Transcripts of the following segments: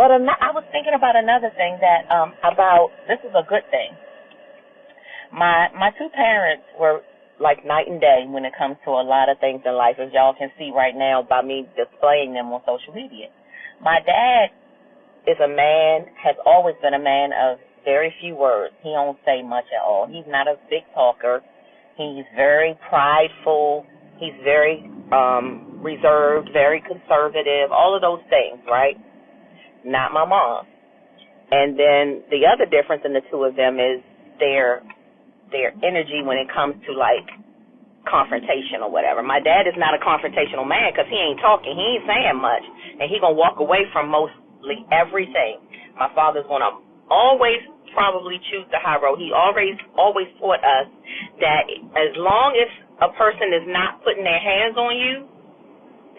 But I was thinking about another thing that about this is a good thing. My two parents were like night and day when it comes to a lot of things in life, as y'all can see right now by me displaying them on social media. My dad is a man, has always been a man of very few words. He don't say much at all. He's not a big talker. He's very prideful. He's very reserved, very conservative, all of those things, right? Not my mom. And then the other difference in the two of them is their energy when it comes to, like, confrontation or whatever. My dad is not a confrontational man because he ain't talking. He ain't saying much. And he going to walk away from mostly everything. My father's going to always probably choose the high road. He always taught us that as long as a person is not putting their hands on you,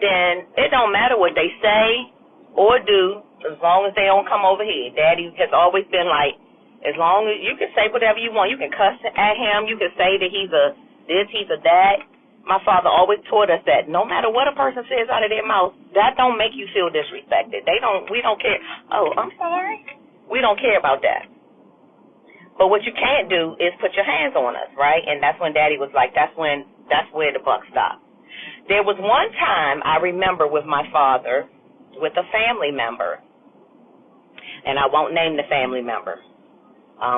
then it don't matter what they say or do as long as they don't come over here. Daddy has always been like, as long as you can say whatever you want. You can cuss at him. You can say that he's a this, he's a that. My father always taught us that no matter what a person says out of their mouth, that don't make you feel disrespected. We don't care. Oh, I'm sorry. We don't care about that. But what you can't do is put your hands on us, right? And that's when Daddy was like, that's where the buck stopped. There was one time I remember with my father, with a family member, and I won't name the family member.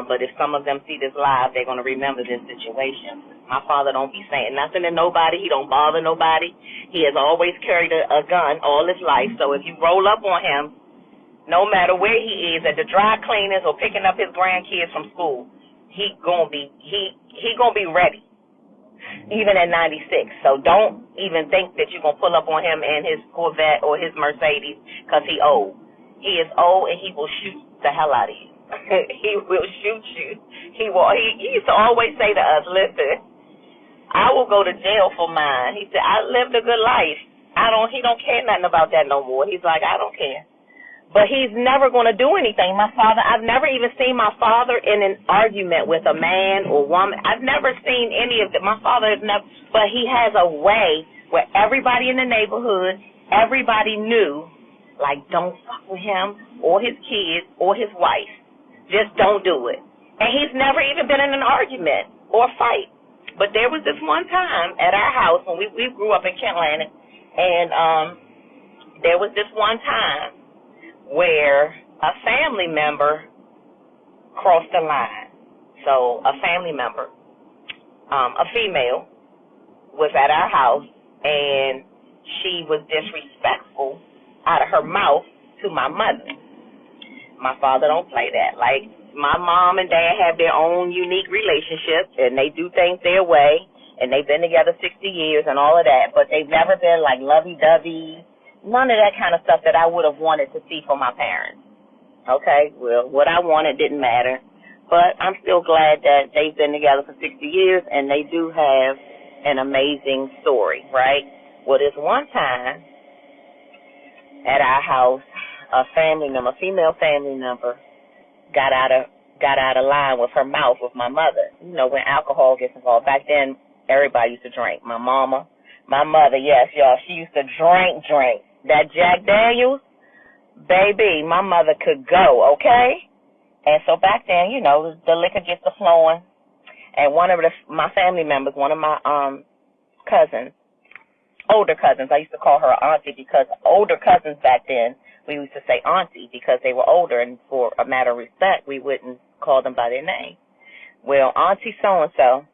But if some of them see this live, they're going to remember this situation. My father don't be saying nothing to nobody. He don't bother nobody. He has always carried a gun all his life. So if you roll up on him, no matter where he is, at the dry cleaners or picking up his grandkids from school, he gonna be ready, even at 96. So don't even think that you're going to pull up on him in his Corvette or his Mercedes because he old. He is old and he will shoot the hell out of you. He will shoot you. He used to always say to us, listen, I will go to jail for mine. He said, I lived a good life. He don't care nothing about that no more. He's like, I don't care. But he's never going to do anything. My father, I've never even seen my father in an argument with a man or woman. I've never seen any of that. My father has never, but he has a way where everybody in the neighborhood, everybody knew, like, don't fuck with him or his kids or his wife. Just don't do it. And he's never even been in an argument or fight. But there was this one time at our house when we grew up in Kentland, and there was this one time where a family member crossed the line. So a family member, a female, was at our house, and she was disrespectful out of her mouth to my mother. My father don't play that. Like, my mom and dad have their own unique relationship, and they do things their way, and they've been together 60 years and all of that, but they've never been like lovey-dovey, none of that kind of stuff that I would have wanted to see from my parents. Okay, well, what I wanted didn't matter, but I'm still glad that they've been together for 60 years, and they do have an amazing story, right? Well, this one time at our house, a female family member, got out of line with her mouth with my mother. You know, when alcohol gets involved. Back then, everybody used to drink. My mother, yes, y'all, she used to drink. That Jack Daniels, baby, my mother could go, okay? And so back then, you know, the liquor gets to flowing. And one of my family members, one of my cousins, older cousins, I used to call her auntie because older cousins back then, we used to say auntie because they were older, and for a matter of respect, we wouldn't call them by their name. Well, Auntie so-and-so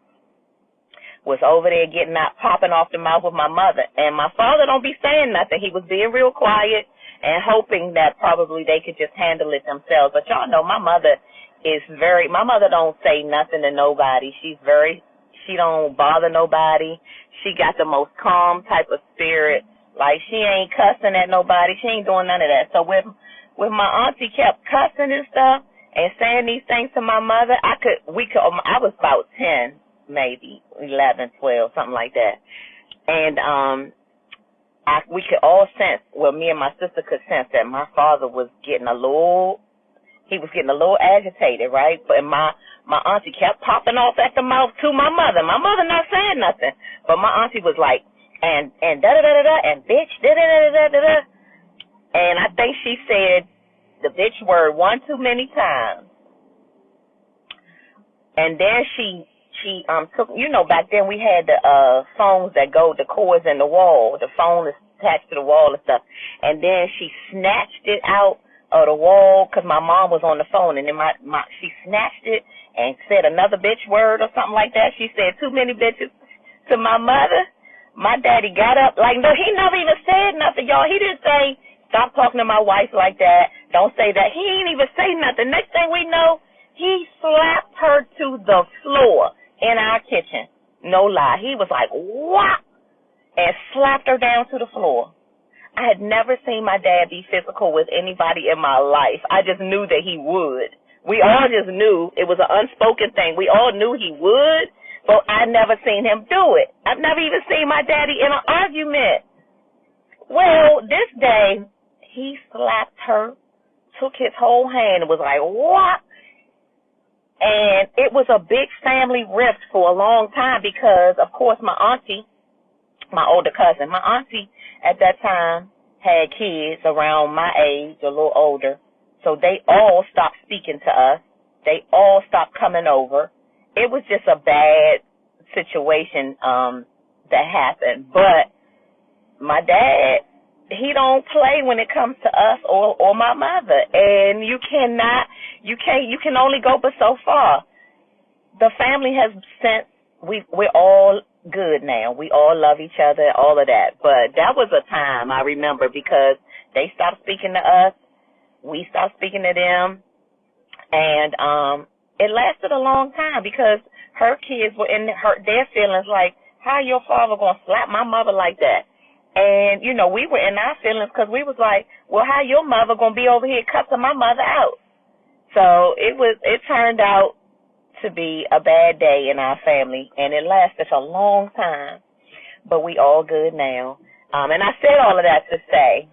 was over there popping off the mouth with my mother, and my father don't be saying nothing. He was being real quiet and hoping that probably they could just handle it themselves. But y'all know my mother don't say nothing to nobody. She don't bother nobody. She got the most calm type of spirit. Like, she ain't cussing at nobody. She ain't doing none of that. So when my auntie kept cussing and stuff and saying these things to my mother, I was about 10, maybe 11, 12, something like that. And we could all sense, well, me and my sister could sense that my father was getting a little agitated, right? But my auntie kept popping off at the mouth to my mother. My mother not saying nothing, but my auntie was like, and da da da da da, and bitch da da da da da da. And I think she said the bitch word one too many times. And then she took, back then we had the phones that go, the cords in the wall. The phone is attached to the wall and stuff. And then she snatched it out of the wall because my mom was on the phone. And then she snatched it and said another bitch word or something like that. She said too many bitches to my mother. My daddy got up, like, no, he never even said nothing, y'all. He didn't say, stop talking to my wife like that. Don't say that. He ain't even say nothing. Next thing we know, he slapped her to the floor in our kitchen. No lie. He was like, what? And slapped her down to the floor. I had never seen my dad be physical with anybody in my life. I just knew that he would. We all just knew. It was an unspoken thing. We all knew he would, but I never seen him do it. I've never even seen my daddy in an argument. Well, this day, he slapped her, took his whole hand, and was like, what? And it was a big family rift for a long time because, of course, my auntie, my older cousin, my auntie at that time had kids around my age, a little older. So they all stopped speaking to us. They all stopped coming over. It was just a bad situation that happened. But my dad, he don't play when it comes to us or my mother. And you can only go but so far. The family has since, we're all good now. We all love each other, all of that. But that was a time I remember because they stopped speaking to us. We stopped speaking to them. And it lasted a long time because her kids were in their feelings like, how your father going to slap my mother like that? And, we were in our feelings because we was like, well, how your mother going to be over here cussing my mother out? So it turned out to be a bad day in our family, and it lasted a long time, but we all good now. And I said all of that to say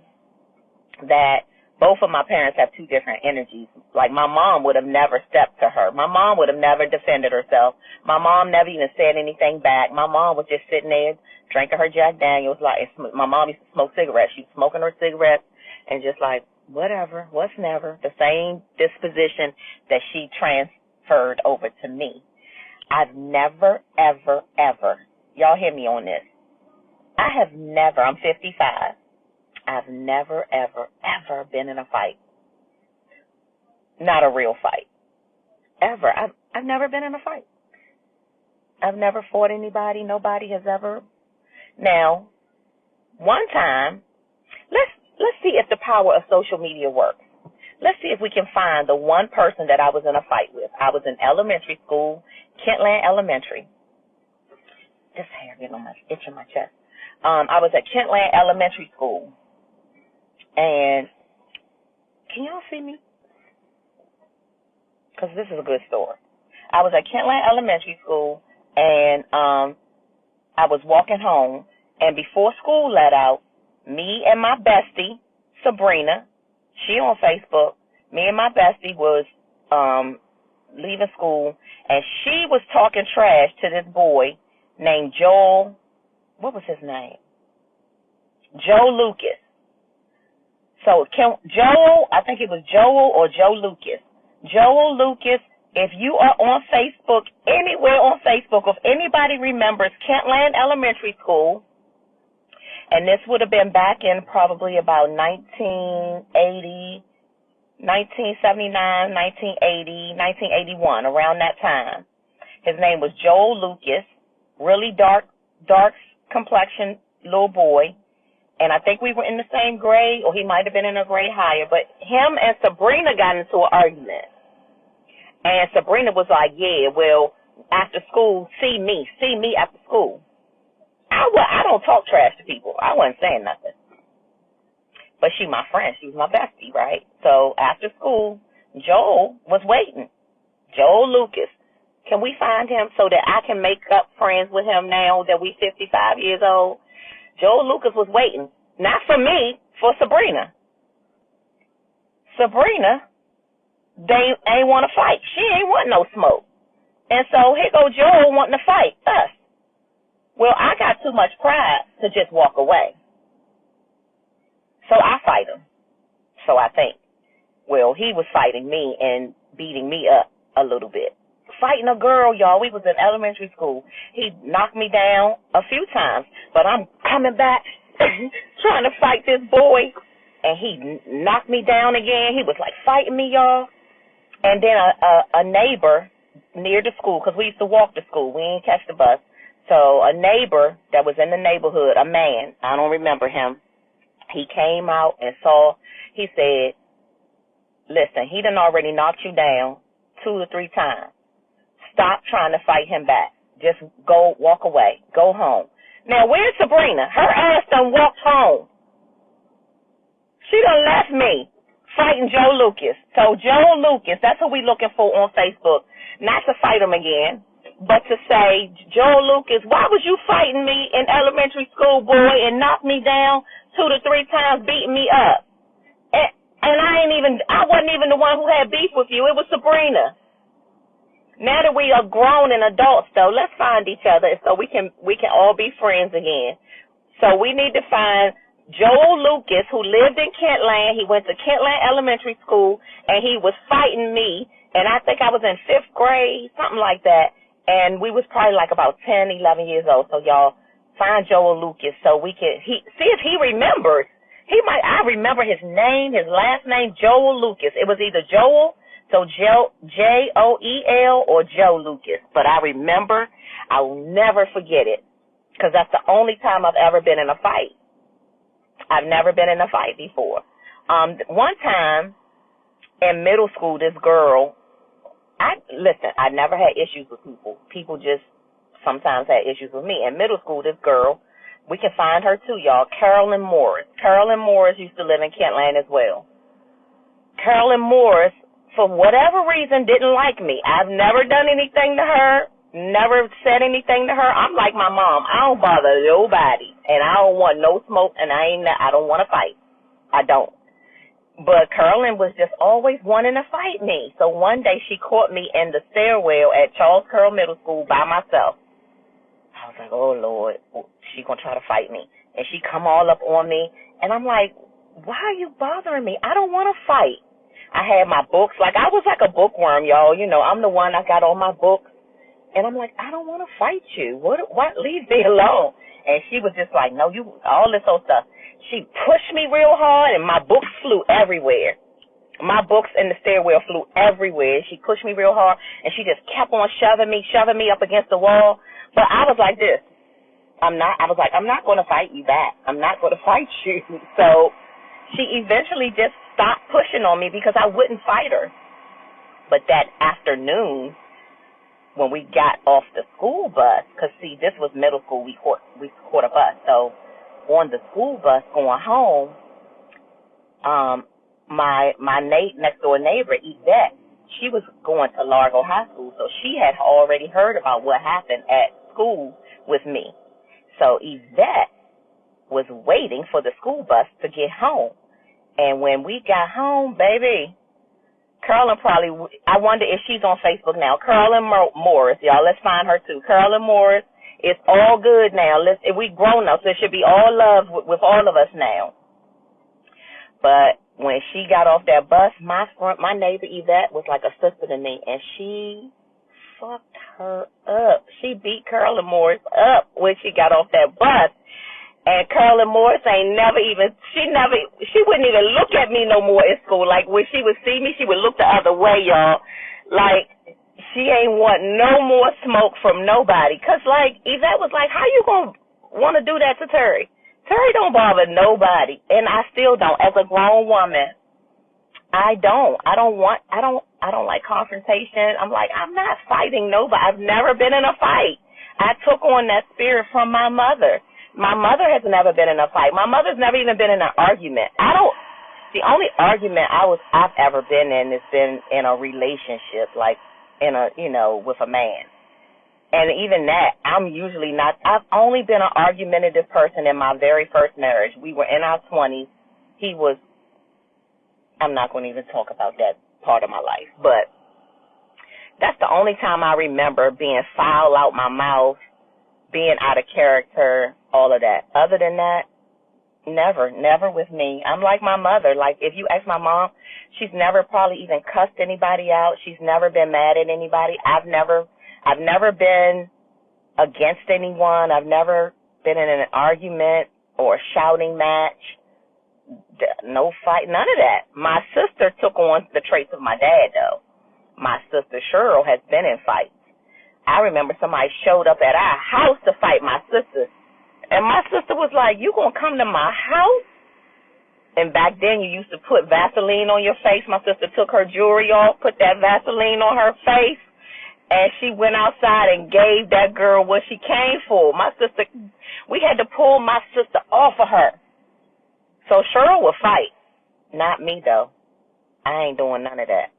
that both of my parents have two different energies. Like, my mom would have never stepped to her. My mom would have never defended herself. My mom never even said anything back. My mom was just sitting there drinking her Jack Daniels. Like, my mom used to smoke cigarettes. She was smoking her cigarettes and just like, whatever, what's never. The same disposition that she transferred over to me. I've never, ever, ever, y'all hear me on this, I have never, I'm 55, I've never, ever, ever been in a fight. Not a real fight. Ever. I've never been in a fight. I've never fought anybody. Nobody has ever. Now, one time, let's see if the power of social media works. Let's see if we can find the one person that I was in a fight with. I was in elementary school, Kentland Elementary. This hair getting on my itch in my chest. I was at Kentland Elementary School. And can y'all see me? Because this is a good story. I was at Kentland Elementary School, and I was walking home, and before school let out, me and my bestie, Sabrina, she on Facebook, me and my bestie was leaving school, and she was talking trash to this boy named Joel. What was his name? Joe Lucas. So Joel, I think it was Joel or Joe Lucas. Joel Lucas, if you are on Facebook, anywhere on Facebook, if anybody remembers Kentland Elementary School, and this would have been back in probably about 1980, 1979, 1980, 1981, around that time. His name was Joel Lucas, really dark complexion little boy. And I think we were in the same grade, or he might have been in a grade higher. But him and Sabrina got into an argument. And Sabrina was like, yeah, well, after school, see me after school. I don't talk trash to people. I wasn't saying nothing. But she my friend. She was my bestie, right? So after school, Joel was waiting. Joel Lucas. Can we find him so that I can make up friends with him now that we 55 years old? Joel Lucas was waiting, not for me, for Sabrina. Sabrina, they ain't want to fight. She ain't want no smoke. And so here go Joel wanting to fight us. Well, I got too much pride to just walk away. So I fight him. So I think. Well, he was fighting me and beating me up a little bit. Fighting a girl, y'all. We was in elementary school. He knocked me down a few times, but I'm coming back trying to fight this boy, and he knocked me down again. He was like fighting me, y'all. And then a neighbor near the school, because we used to walk to school. We didn't catch the bus. So a neighbor that was in the neighborhood, a man, I don't remember him, he came out and saw, he said, listen, he done already knocked you down 2 or 3 times. Stop trying to fight him back. Just go, walk away. Go home. Now, where's Sabrina? Her ass done walked home. She done left me fighting Joe Lucas. So Joe Lucas, that's who we looking for on Facebook. Not to fight him again, but to say, Joe Lucas, why was you fighting me in elementary school, boy, and knocked me down 2 to 3 times, beating me up? And I wasn't even the one who had beef with you. It was Sabrina. Now that we are grown and adults, though, let's find each other so we can all be friends again. So we need to find Joel Lucas, who lived in Kentland. He went to Kentland Elementary School, and he was fighting me. And I think I was in 5th grade, something like that. And we was probably like about 10, 11 years old. So y'all find Joel Lucas so we can see if he remembers. I remember his name, his last name, Joel Lucas. It was either Joel, so Joel, or Joe Lucas. But I remember, I'll never forget it, because that's the only time I've ever been in a fight. I've never been in a fight before. One time in middle school, this girl, I never had issues with people. People just sometimes had issues with me. In middle school, this girl, we can find her too, y'all, Carolyn Morris. Carolyn Morris used to live in Kentland as well. Carolyn Morris, for whatever reason, didn't like me. I've never done anything to her, never said anything to her. I'm like my mom. I don't bother nobody, and I don't want no smoke, and I don't want to fight. I don't. But Carolyn was just always wanting to fight me. So one day she caught me in the stairwell at Charles Curl Middle School by myself. I was like, oh, Lord, she going to try to fight me. And she come all up on me, and I'm like, why are you bothering me? I don't want to fight. I had my books. Like, I was like a bookworm, y'all. You know, I'm the one that got all my books. And I'm like, I don't want to fight you. What? Leave me alone. And she was just like, no, you, all this old stuff. She pushed me real hard, and my books flew everywhere. My books in the stairwell flew everywhere. She pushed me real hard, and she just kept on shoving me up against the wall. But I was like this. I'm not going to fight you back. I'm not going to fight you. So she eventually just stopped pushing on me because I wouldn't fight her. But that afternoon, when we got off the school bus, because, see, this was middle school, we caught a bus. So on the school bus going home, my next door neighbor, Yvette, she was going to Largo High School, so she had already heard about what happened at school with me. So Yvette was waiting for the school bus to get home. And when we got home, baby, Carolyn I wonder if she's on Facebook now. Carolyn Morris, y'all, let's find her too. Carolyn Morris, it's all good now. We grown up, so it should be all love with all of us now. But when she got off that bus, my neighbor Yvette was like a sister to me, and she fucked her up. She beat Carolyn Morris up when she got off that bus. And Carolyn Morris she wouldn't even look at me no more in school. Like, when she would see me, she would look the other way, y'all. Like, she ain't want no more smoke from nobody. Because, like, Yvette was like, how you going to want to do that to Terry? Terry don't bother nobody. And I still don't. As a grown woman, I don't like confrontation. I'm like, I'm not fighting nobody. I've never been in a fight. I took on that spirit from my mother. My mother has never been in a fight. My mother's never even been in an argument. The only argument I've ever been in has been in a relationship, like with a man. And even that, I'm usually not. I've only been an argumentative person in my very first marriage. We were in our 20s. I'm not going to even talk about that part of my life. But that's the only time I remember being foul out my mouth, being out of character, all of that. Other than that, Never with me. I'm like my mother. Like, if you ask my mom, she's never probably even cussed anybody out. She's never been mad at anybody. I've never been against anyone. I've never been in an argument or a shouting match. No fight, none of that. My sister took on the traits of my dad, though. My sister Cheryl has been in fights. I remember somebody showed up at our house to fight my sister. And my sister was like, "You gonna come to my house?" And back then you used to put Vaseline on your face. My sister took her jewelry off, put that Vaseline on her face, and she went outside and gave that girl what she came for. My sister, we had to pull my sister off of her. So Cheryl would fight. Not me, though. I ain't doing none of that.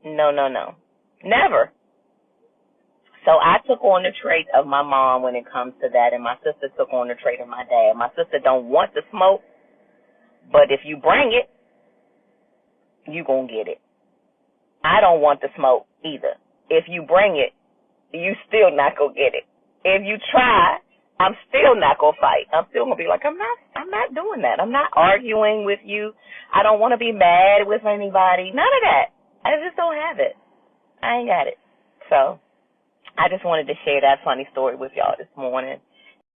No. Never. So I took on the trait of my mom when it comes to that, and my sister took on the trait of my dad. My sister don't want to smoke, but if you bring it, you gonna get it. I don't want to smoke either. If you bring it, you still not gonna get it. If you try, I'm still not gonna fight. I'm still gonna be like, I'm not doing that. I'm not arguing with you. I don't want to be mad with anybody. None of that. I just don't have it. I ain't got it. So I just wanted to share that funny story with y'all this morning.